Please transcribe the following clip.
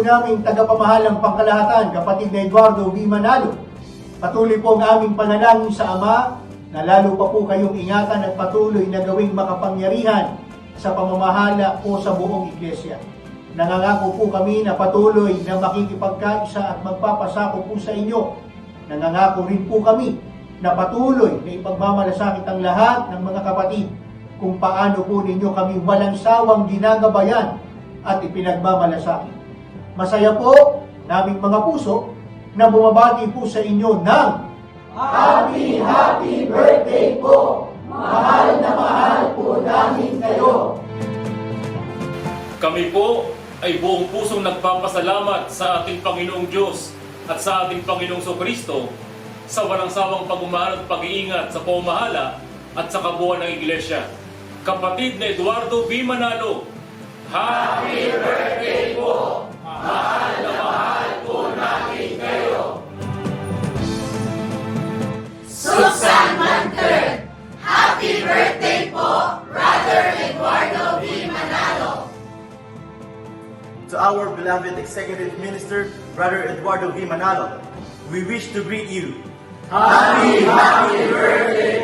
naming tagapamahalang pangkalahatan, kapatid na Eduardo V. Manalo. Patuloy po ang aming panalangin sa Ama na lalo pa po kayong ingatan at patuloy na gawing makapangyarihan sa pamamahala po sa buong Iglesia. Nangangako po kami na patuloy na makikipagkaisa at magpapasako po sa inyo. Nangangako rin po kami na patuloy na ipagmamalasakit ang lahat ng mga kapatid kung paano po ninyo kami walang sawang ginagabayan at ipinagmamalasakit. Masaya po naming mga puso na bumabati po sa inyo ng Happy birthday po! Mahal na mahal po namin kayo! Kami po ay buong pusong nagpapasalamat sa ating Panginoong Diyos at sa ating Panginoong Kristo sa walang sawang pagmamahal at pag-iingat sa pamamahala at sa kabuuan ng Iglesia. Kapatid na Eduardo V. Manalo, Happy birthday po! Mahal na mahal po namin kayo! Susan Manter, happy birthday po, Brother Eduardo V. Manalo. To our beloved Executive Minister, Brother Eduardo V. Manalo, we wish to greet you. Happy birthday